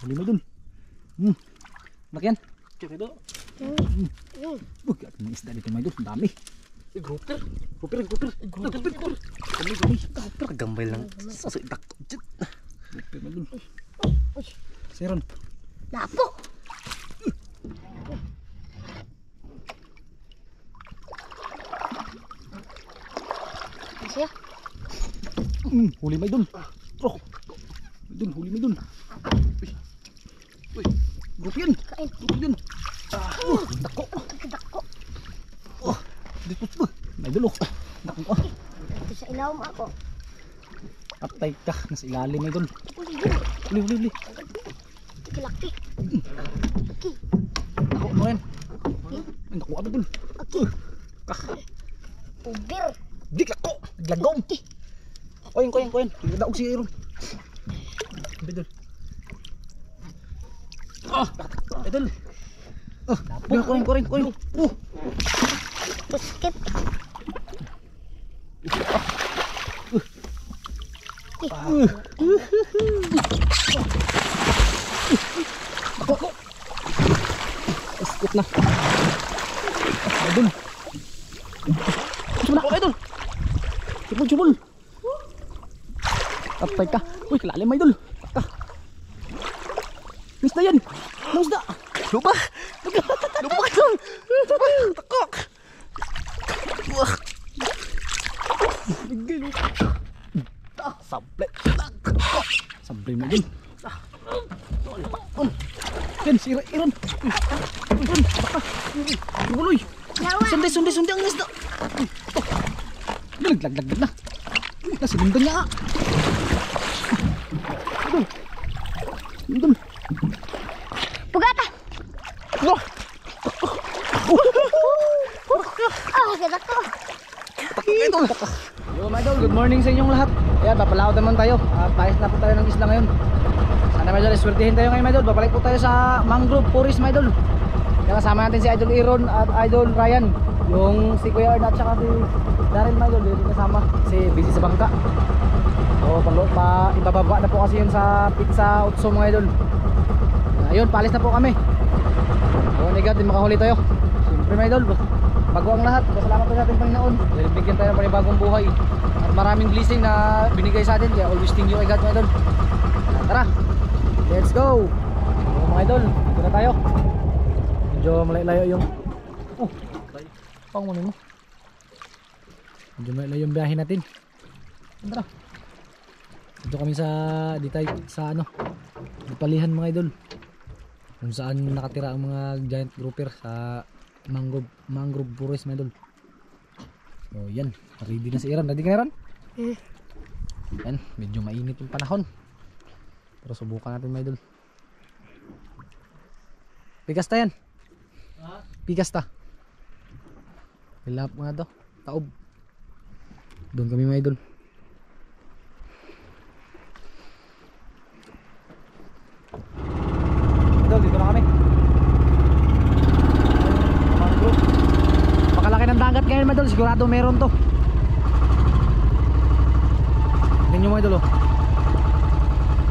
Huli mo dun. Laki yan. Kaya ito. Ang isda dito may dun. Ang dami. Grouper. Gambay lang. Sasoy dako. Grouper may dun. Seron. Lapo. Siya. Huli may dun. Oh. Huli may dun. Uy. Group yan. Group yan. Dako. Dako. Dito po. May dun. Dako. Ito sa ilaw mo ako. Atay ka. Nasa ilalim may dun. Huli. Laki. Dako mo rin. Dako ano dun. Ubir. Dik lako. Glagong. Koyen. Daog si Aaron. Bidol. Bidol. Koyen. Basket. Iskot na. Bidol. Idol. Jubul. Atay ka. Uy, kalalim may idol. Taka. Misda yan. Musda. Lupa idol. Takok. Bigay lupa. Sablay mo idol. Yan, sira Aaron. Aaron, baka. Jubuloy. Sundi ang isda. Laglag na. Nasilundan niya. Idol. Pugata. Wah. Dako. Idol. Yo, mga idol, good morning sa inyong lahat. Ayan, papalaot naman tayo. Pahis na po tayo ng isla ngayon. Sana mga idol, iswertihin tayo ngayon mga idol. Babalik po tayo sa Mangrove Forest mga idol. Kaya kasama natin si Idol Aaron at Idol Ryan. Yung si Kuya Ern at saka si Daryl mga idol. Dito kasama si busy sa bangka. So ibababa na po kasi yun sa Pizza Utso mga idol. Ayun, paalis na po kami. Oh my God, di makahuli tayo. Siyempre mga idol, bago ang lahat, pasalamat po sa ating Panginoon. Dahil bigyan tayo ng panibagong buhay at maraming blessing na binigay sa atin. Kaya always thank you kay God mga idol. Tara, let's go. Mga idol, dito na tayo. Medyo malayo yung pang mo. Medyo malayo yung biyahe natin. Tara. Dito kami sa palihan mga idol. Kung saan nakatira ang mga giant grouper sa mangrove forest mga idol. So yan, ready na si Aaron. Ready ka na Aaron? Yan, medyo mainit yung panahon. Pero subukan natin mga idol. Pigas ta yan. Pigas ta. Hilap mga to. Taob. Doon kami mga idol. Dito na kami. Mangrove. Pakalaki ng dagat ngayon mga idol. Sigurado meron to. Tingnan nyo mga idol oh.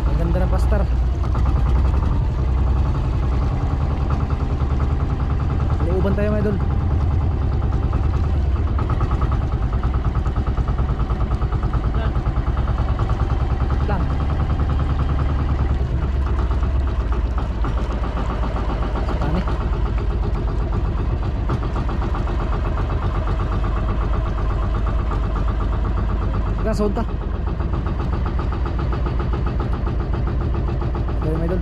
Ang ganda ng pastar. Liuban tayo mga idol. Lang. Sarami. Kasod ta. Tayo mga idol.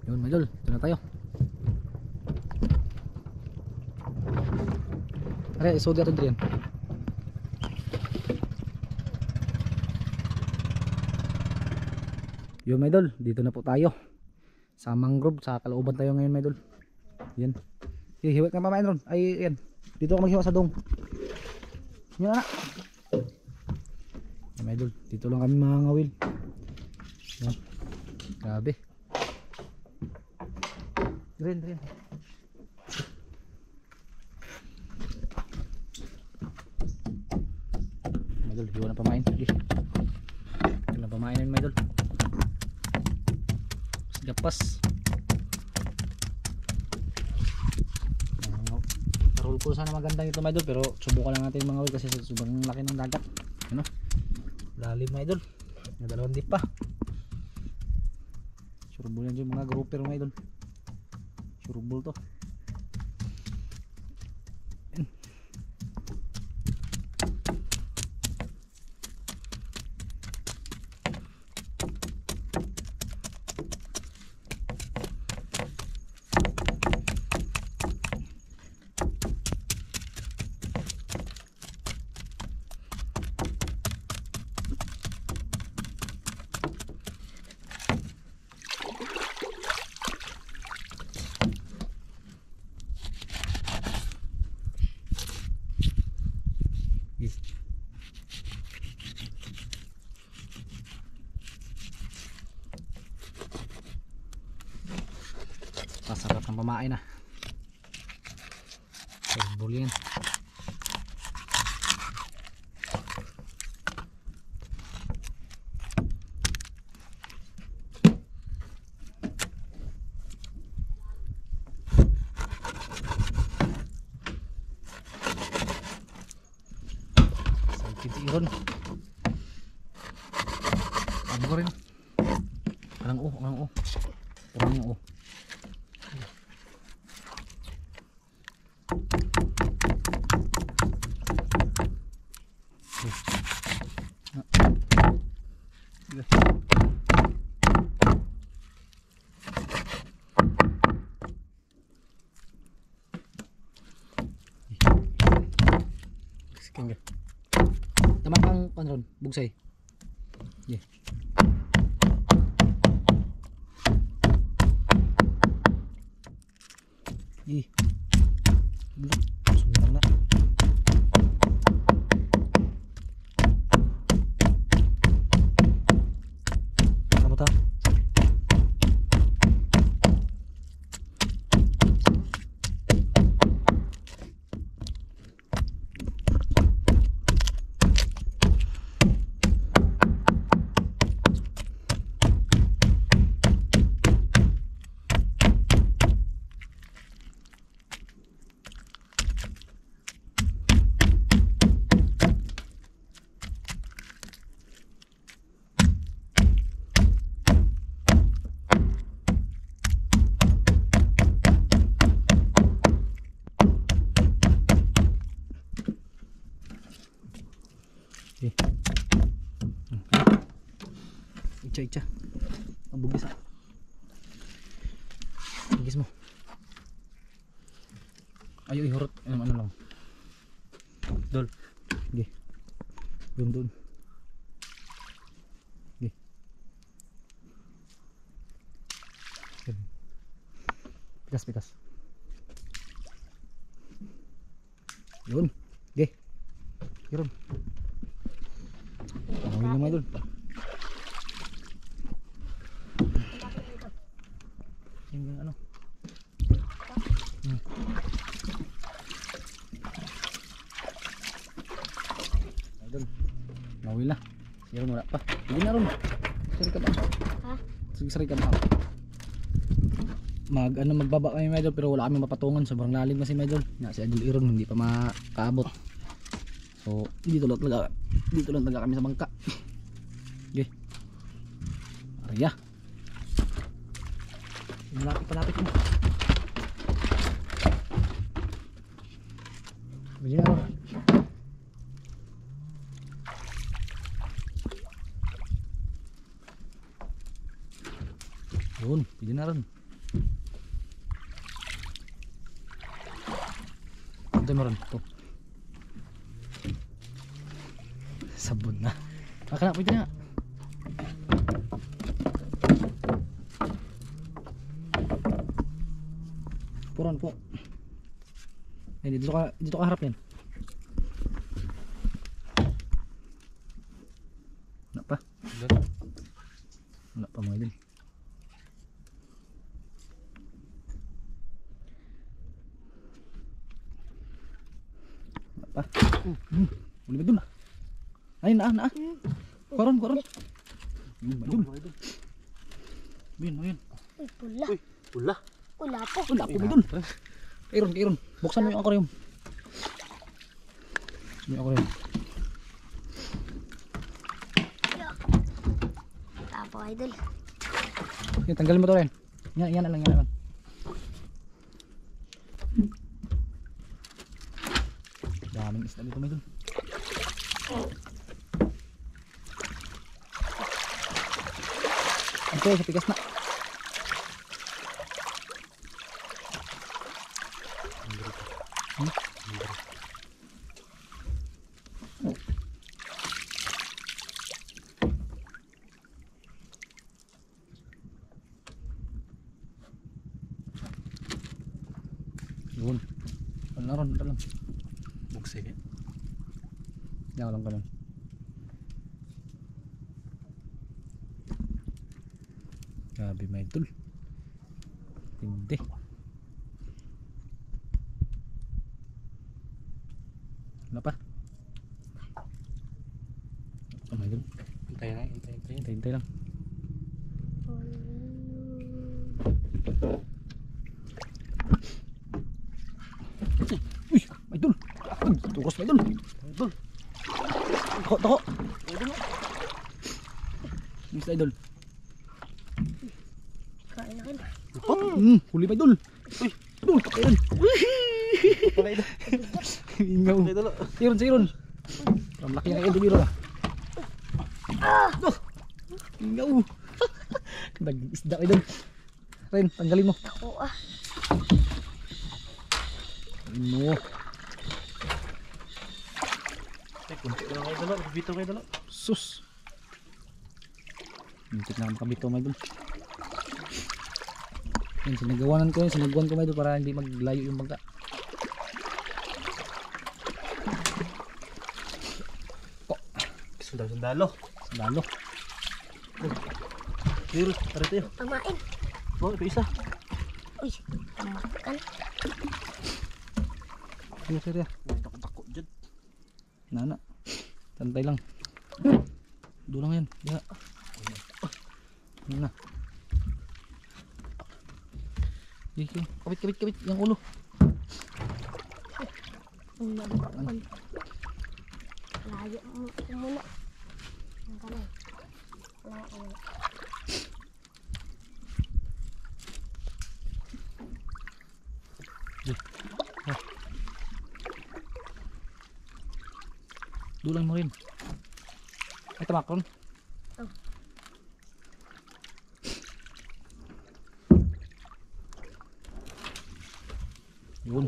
Yun mga idol, ito na tayo. Are, isod natin dyan. Yun mga idol, dito na po tayo sa mangrove, sa kalooban tayo ngayon mga idol. Yan. Hihiwag ka pa mga idol. Ay, yan. Dito ako maghiwa sa dong. Yan na. Yan mga idol, dito lang kami mga ngawil. Yan. Grabe. Dren. idol, hiwa na pamain. Sige. Hiwa na pamain yun, idol. Gapas. Roll ko sana maganda ito, idol, pero subukan lang natin mga idol kasi sobrang laki ng dagat. Ano? Lalim, idol. May dalawang dip pa. Surbol yan yung mga grouper, mga idol. Surbol to. Masarap ng pamain na. Surbol yan. Iron. Ano ko rin? Parang Parang Tama kang panron, bugsay. Yeah. Sumbang na. Kamu tahu? Ica mabugis ah. Bugis mo. Ayo ihurot ano lang. Dol. Ge. Dun. Ge. Pikas. Yun. Ge. Yun. Ang naman dun. Yung ano? Idol. Nawil na. Siya rin wala pa. Hindi na rin. Sari ka ba? Ha? Sige, sari ka ba? Magbaba kami, idol, pero wala kami mapatungan. Sobrang lalim kasi, idol. Si Idol Iron hindi pa makaabot. So, dito lang talaga kami sa bangka. Okay. Arya. Palapit mo. Begini ako. Yun, pwede na rin. Ito mo rin. Ito. Sabon na. Baka na, pwede na. Puron po. Ay, dito ka harap yan. Wala pa. Wala pa mga din. Wala pa. Ulit ba dun ah? Ay, naa. Koron. Idol. Bin. Uy, pula. Uy, pula. Wala po. Wala po, idol. Kairon. Buksan mo yung aquarium. Yung aquarium. Wala po, idol. Sige, tanggalin mo to rin. Yan na lang. Daming isda dito, idol. Ito, sa pikas na. Yun. Ano ron. Bugsay ka. Yan lang. Grabe, may idol. Hindi. Wala pa. Oh my God. Hintayin. Hintay lang. Uy, may idol. Tukos may idol. Idol. Tako. Miss idol. Kain na rin. Huli may idol. Uy, idol, kakain. Pala idol. Ingaw. Idol. Siron. Ang laki ng idol biro. Ingaw. Nag-isda idol. Ren, tanggalin mo. Ako Ano? Ay, kunti lang kayo idol. Bito kayo idol. Sus. Mintik na makabito may idol. Yan, sinagawan ko may idol para hindi maglayo yung bangka. Sundalo. Sandalo. Dito, tara tayo. Tamain. Oh, ito isa. Uy, tamakan. Sige. Takot dyan. Nana. Tantay lang. Doon lang yan. Ya. Ano na? Sige. Kapit. Yung ulo. Layo mo muna. Ang kanay. Wala. Dulang mo rin. Ay, tamakron. Oh. Yun.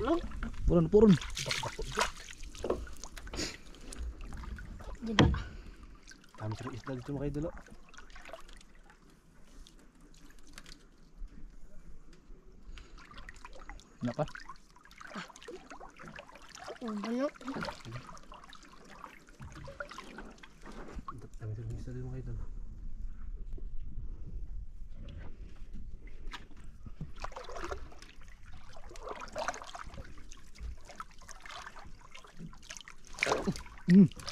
Puron. Takot dyan. Diba? Dami sa isda dito mga idol. Ano pa? Ubano. Dami sa isda dito mga idol.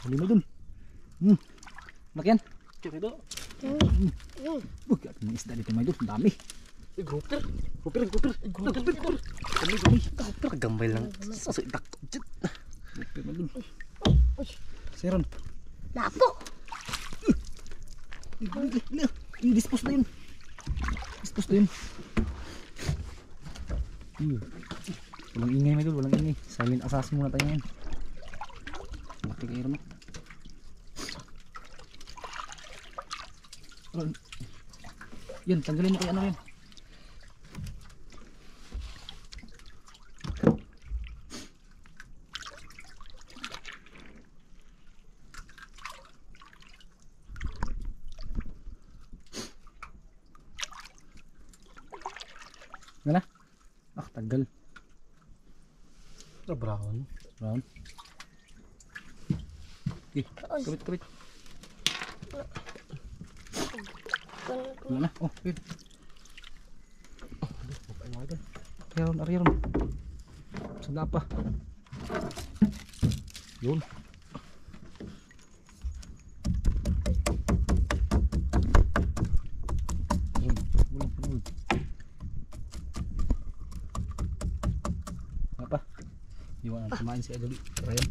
Huli mo dun. Laki yan. Cik idol. May isda dito may dun. Dami. Grouper. Gambay lang. Saso takot dyan. Grouper may dun. Uy, Siron. lapo. Dispose na yun. Walang ingay may dun. Walang ingay. Silent assassin muna tayo ngayon. Laki kayo mo. Yan, tanggalin mo kay ano yan. Wala? Tagal. Brown. Round. Kabit. Wala na. Oh, wait. Ariyaron. Sala pa. Yun. pamain si Idol Ryan.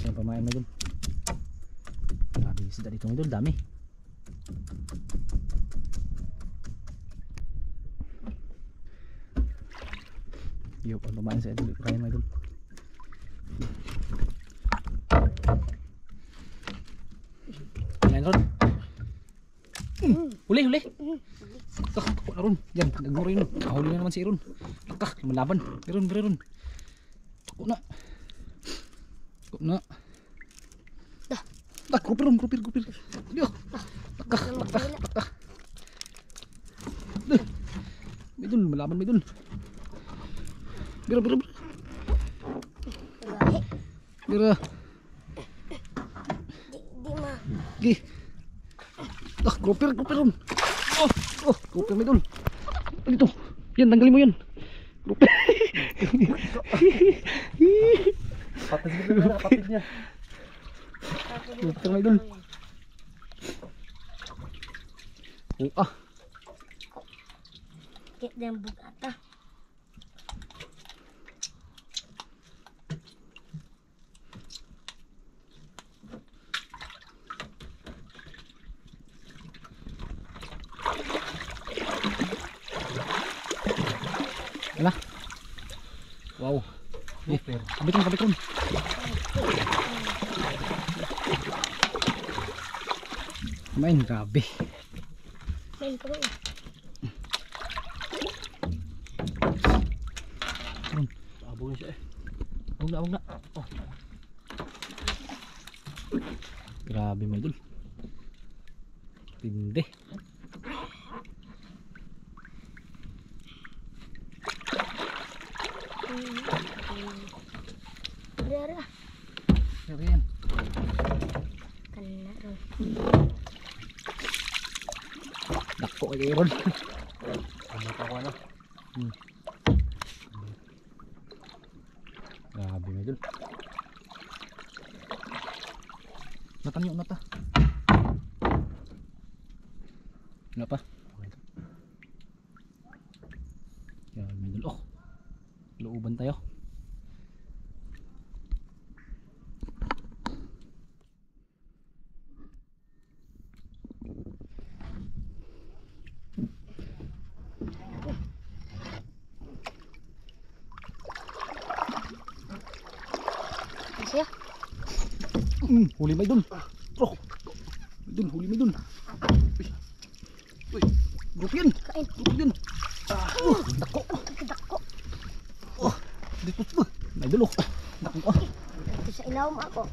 Siya pamain mga idol. Grabe isda dito mga idol, dami. Yung pamain si Idol Ryan mga idol. Yan ron. Huli, huli. Ako na ron. Yan, nagmuro yun. Kahuli na naman si Ron. Nakak, lumalaban. Meron, meron. Ako na. Ako na. Tak, grupir. Diyo. Nakak. May dun, lumalaban may dun. Bira. Babae. Bira. Di ma. Gi. Tak, grupir ron. Grupir may dun. Ano ito? Yan, tanggalin mo yan. Grupir. Patid niya, patid niya. Grupir may dun. Kit dan bugata. Wala. Wow. Super. Kabit ron. Main, grabe. Main ko rin. Abong siya eh. Huwag na. Oh. Grabe mga idol. Tindi. Rara. Grabe yan. Kana ron. Dako kay Ron. Kamot ako na. Grabe mga idol. Natanyo na ta. Wala pa. Grabe mga idol. Oh. Looban tayo. Siya. Huli may dun. Bro. Huli may dun. Uy. Grup yan. Kain. Grup yan. Dako. Dako. Dito pa. May dun. Dako. Ito sa ilaw mo ako.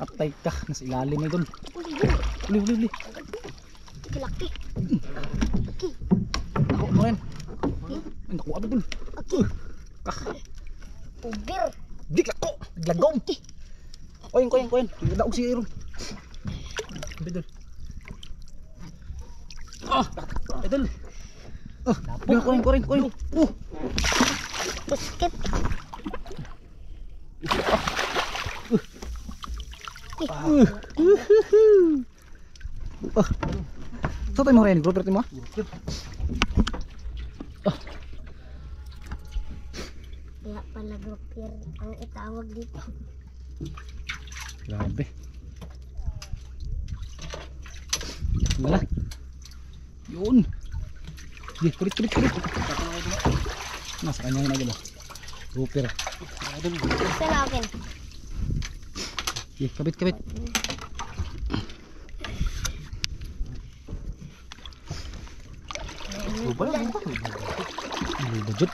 Atay ka. Nasa ilalim may dun. Uli. Huli. Laki. Dako mo rin. Dako abad dun. Okay. Ubir. Dik lako. Glagong. Koyen. Daog si Aaron. Bedol. Bedol. Koyen. Basket. Saan tayo mo rin? Group mo? Kaya pala grupir ang itawag dito. Grabe. Wala. Yun. Di, kulit. Nasa kanya na gano'n. Grouper. Gusto na akin. Di, kabit. Budget.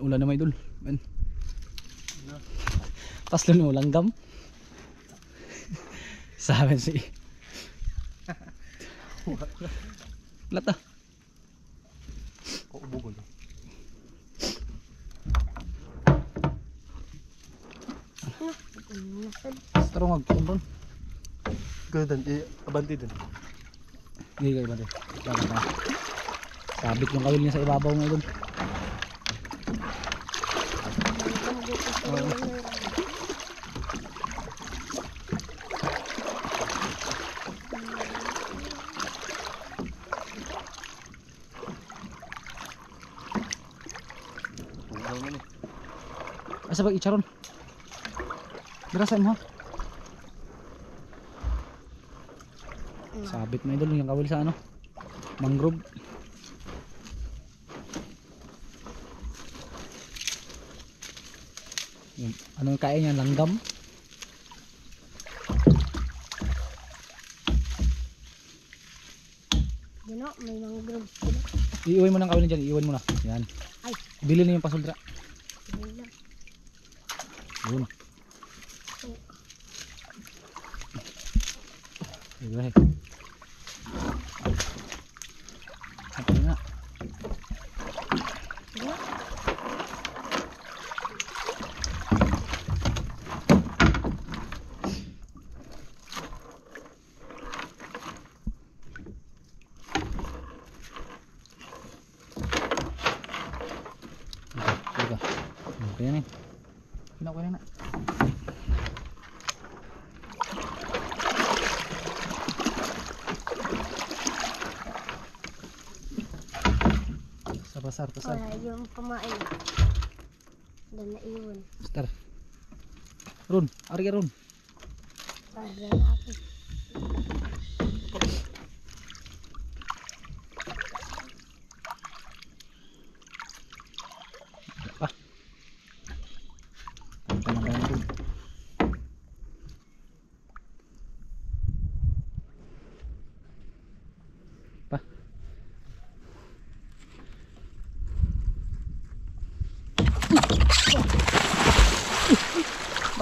Ulan na may dul. Man. Paslo no langgam. Sabi si. Lata. Ko ubugol. Taro magkumbon. Ganun, abanti din. Hindi kayo ba din? Sabit yung kawil niya sa ibabaw mo dun. Asa ba icharon? Dirasa mo ha? Sabit na idol yung kawil sa ano? Mangrove. Yung, ano kaya niya? Langgam? Dino, may mangrove sila. Iiwan mo ng kawil dyan. Iiwan mo na. Yan. Ay, Bili na yung pasuldra. yun lang. Yun. Iiwan eh. Apa na? Dino, Teka. Kaya na eh. Kaya na. Pasar. wala yung pamain. Doon na iwan. Star. Run, ari ka Run. Para na ako. Pa. Tama ka na Run. Pa.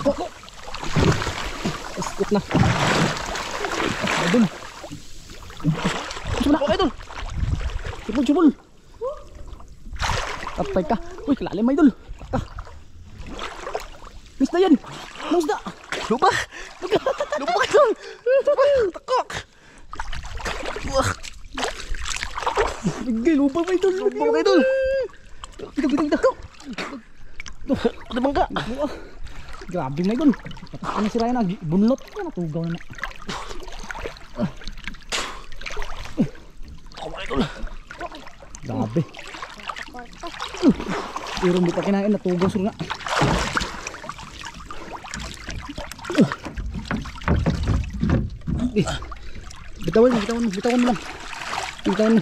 Ako. Iskot na. Idol. Sumula ako idol. Jubol. Tapay ka. Uy, kalalim idol. Taka. Miss na yan. Nose na. Lupa. Lupa ka idol. Takok. Bigay, lupa pa idol. Lupa ka idol. Bigay. Ano bang ka? Grabe na idol. Tapos ano si Ryan na bunlot. Natugaw na na. Idol. Grabe. Irong di pa kinain, natugaw sur nga. Bitawan mo lang. Bitawan mo.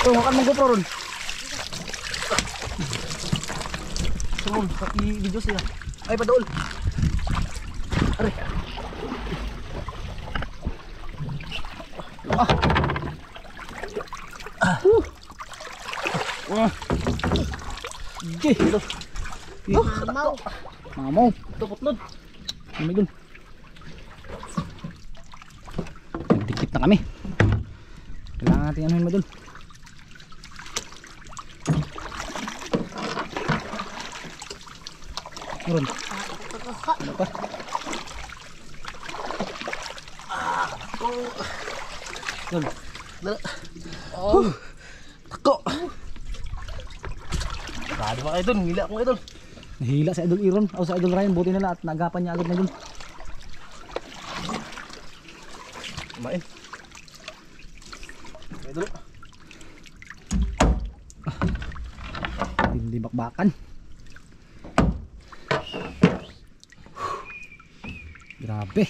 Oh, makan mo GoPro ron. Ron, pati video sila. Ay, padaol. Are. Okay. Mamaw. Mamaw. Tupotlod. Ano yun? Nagdikit na kami. Kailangan natin ano yun mo dun. Meron. Ano pa? Doon. Oh. Tako. Grabe ba kayo dun? Hila ko kayo dun. Nahila sa Idol Iron o sa Idol Ryan. Buti nila at nagapan niya agad na dun. Kumain. Kayo dun. Hindi bakbakan. Grabe.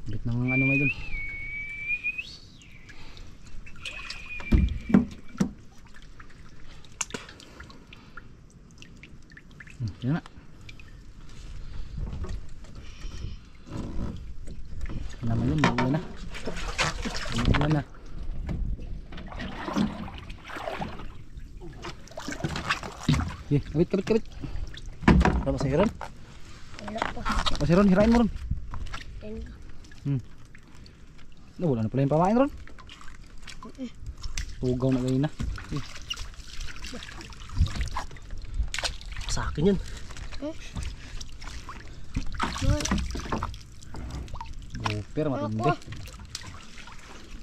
Bit ng ano may dun. Yan na. Naman yun, maulan na. Maulan na. Okay, kabit. Ano ba sa hiran? Wala pa. Kasi Ron, hirain mo Ron. Yan. Wala na pala yung pamain Ron. Tugaw na ganyan na. Sa akin yan. Yun. Gopher, matindi.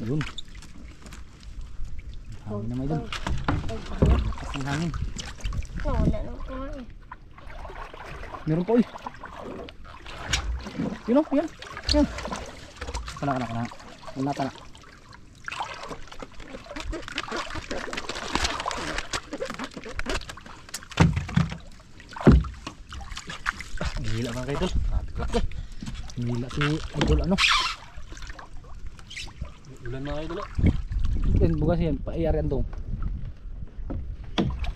Yun. Hangin na may dun. Ay, pala. Lakas ng hangin. Wala nang kumain. Meron pa uy. Yun o, yan. Yan. Kana. Wala na. Hila mga kaidol. Laki. Nila si Idol ano. Ulan mga kaidol. Yan bukas yan, paiyarian to.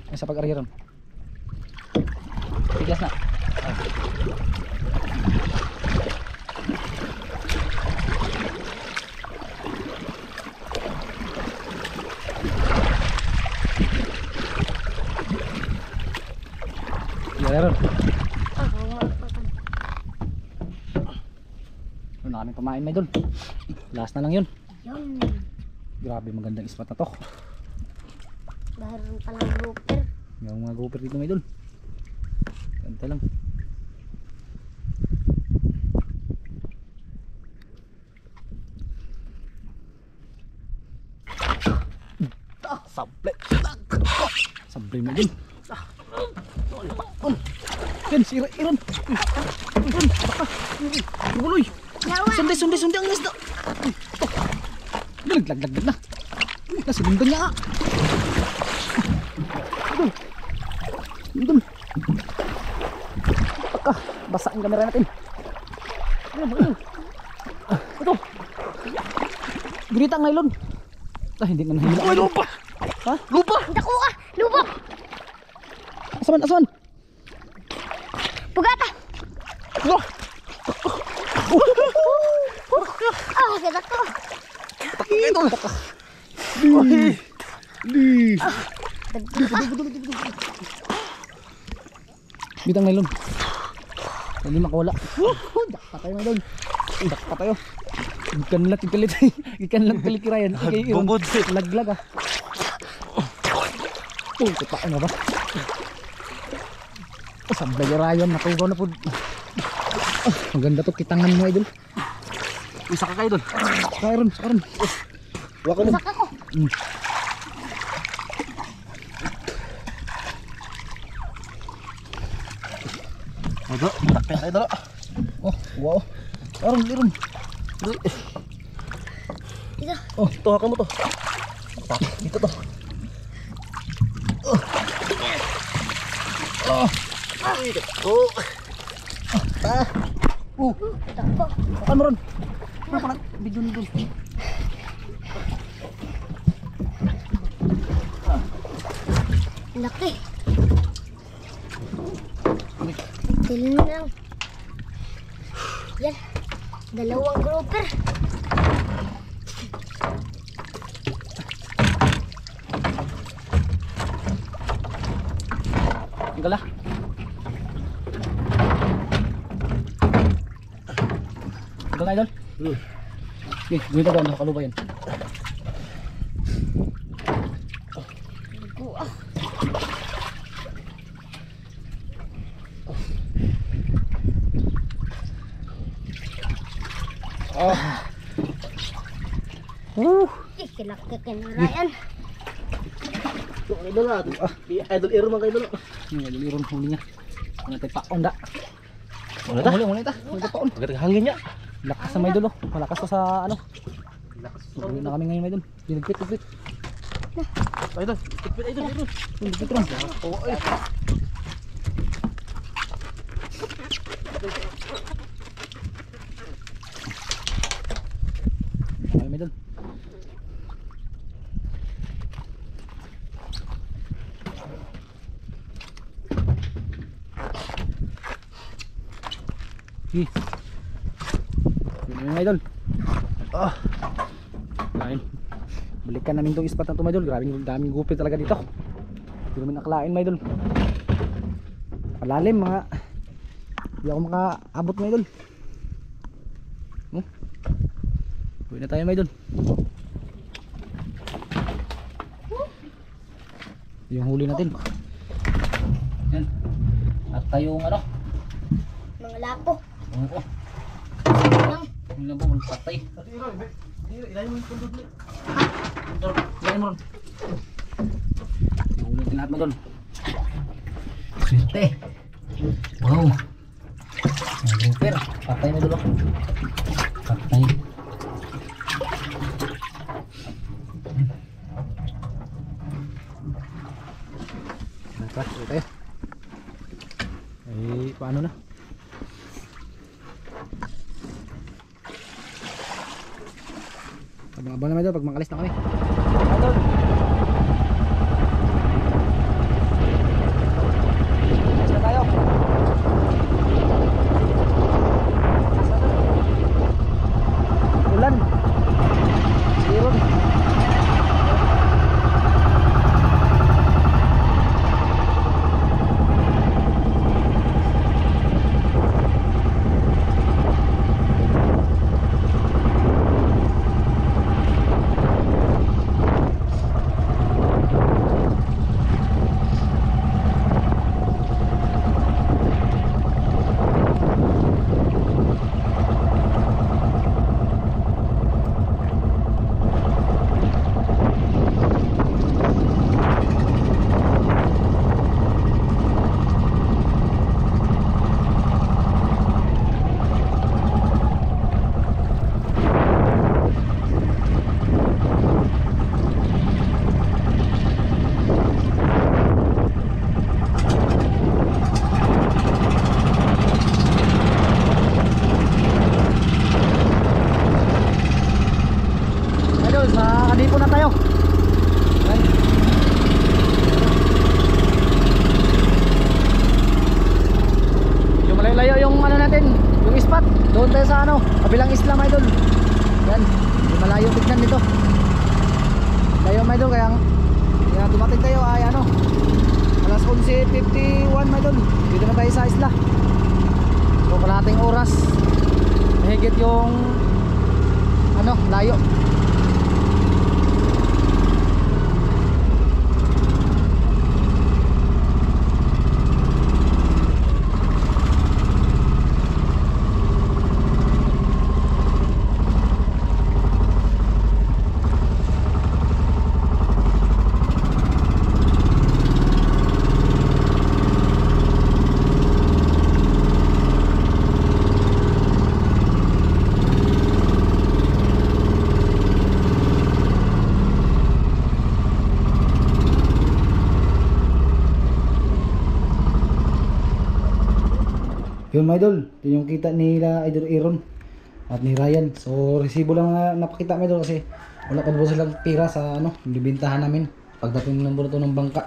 Ay sa pag-ariran. Tigas na. Iariran. Ako mapakan. Ano na kami pamain may Idol. Last na lang yun. Yun. Grabe magandang spot na to. Meron palang grouper. Yung mga grouper dito may Idol. Ganda lang. Sablay. Sablay mo din. Yan, sira iron. Iron, baka. Buloy. Yawa. Sundi ang isda. Laglag na. Nasilundan niya. Idol. Baka, basa ang kamera natin. Ayun. Ito. Grita ang nylon. Hindi na nahila. Uy, lupa! Ha? Lupa! Dako ah. Lupa. Asaman. Pugata. Wah! Ah, ganda ko. Ito! Bitang nylon. Hindi makawala. Dakpa tayo nylon. Dakpa tayo. Ikan lang pilit kirayan. Bungod. Laglag ah. Kutaan na ba? Sablay kirayan. Natugaw na po. Ang ganda to kitangan mo idol. Isa ka kaidol. Sakaron. Waka mo. Saka ko. Ado, malaki ang kaidol. Oh, wow. Liron. Ito. Oh, tuhakan mo to. Dito to. Dito. Dako. Ano ron? Ano pa video nito? Laki. Tilin mo lang. Yan. Dalawang grouper. Ang gala. Ang gala idol. Okay, gawin ba nakaluba yan? Dako ah. Kilaki ka na Ryan. Ito kaidol na. Idol iro mga kaidol. Yung idol iron huli niya. Ano tayo paon da? Wala ta? Huli ta. Huli ta paon. Agad hangin niya. Lakas sa may idol oh. Malakas to sa ano. Lakas. Huli na kami ngayon may idol. Dinagpit. Idol, tikpit idol. Dinagpit ron. Oo, ay. Okay may idol. Yun yung idol. Ayun. Balikan namin itong spot na ito idol. Daming gupit talaga dito. Hindi namin nakalain mga idol. Palalim mga. Hindi ako makaabot mga idol. Uwi na tayo mga idol. Yung huli natin. Yan. At tayong ano. Mga lapo. Oo. Lang. Yung labo, patay. Ilayin mo yung pundod niya. Ilayin mo ron. Huli natin lahat mga idol. Swerte. Wow. Super. Patay na idol. Patay. Tayo. Ay, paano na? Abang-abang na mga idol pag makalis na kami. Idol. Alis na tayo. Ulan. Siron. Sa Kadipo na tayo. Ayan. Yung malayo yung ano natin, yung spot. Doon tayo sa ano, kabilang isla mga idol. Yan, yung malayo tignan dito. Layo mga idol, kaya dumating tayo ay ano, alas 11:51 mga idol. Dito na tayo sa isla. So kalahating oras mahigit yung ano, layo. Yun mga idol, yun yung kita nila Idol Aaron at ni Ryan. So resibo lang na napakita mga idol kasi wala pa daw silang pira sa ano, bibintahan namin pagdating ng buto ng bangka.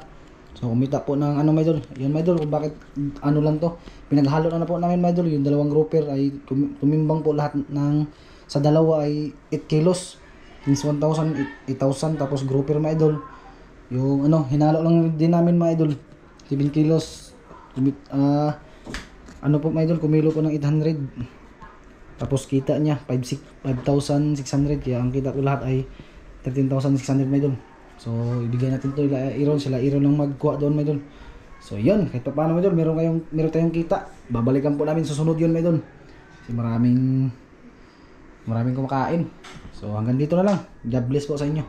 So kumita po ng ano mga idol. Yun mga idol kung bakit ano lang to. Pinaghalo na po namin mga idol. Yung dalawang grouper ay tumimbang po lahat ng sa dalawa ay 8 kilos. Means 1,000, 8,000 tapos grouper mga idol. Yung ano, hinalo lang din namin mga idol. 7 kilos. Ano po mga idol, kumilo po ng 800. Tapos kita niya 5,600, kaya ang kita ko lahat ay 13,600 mga idol. So ibigay natin to sila Aaron lang magkuha doon mga idol. So yun, kahit pa paano mga idol, meron tayong kita. Babalikan po namin susunod yun mga idol. Kasi maraming kumakain. So hanggang dito na lang. God bless po sa inyo.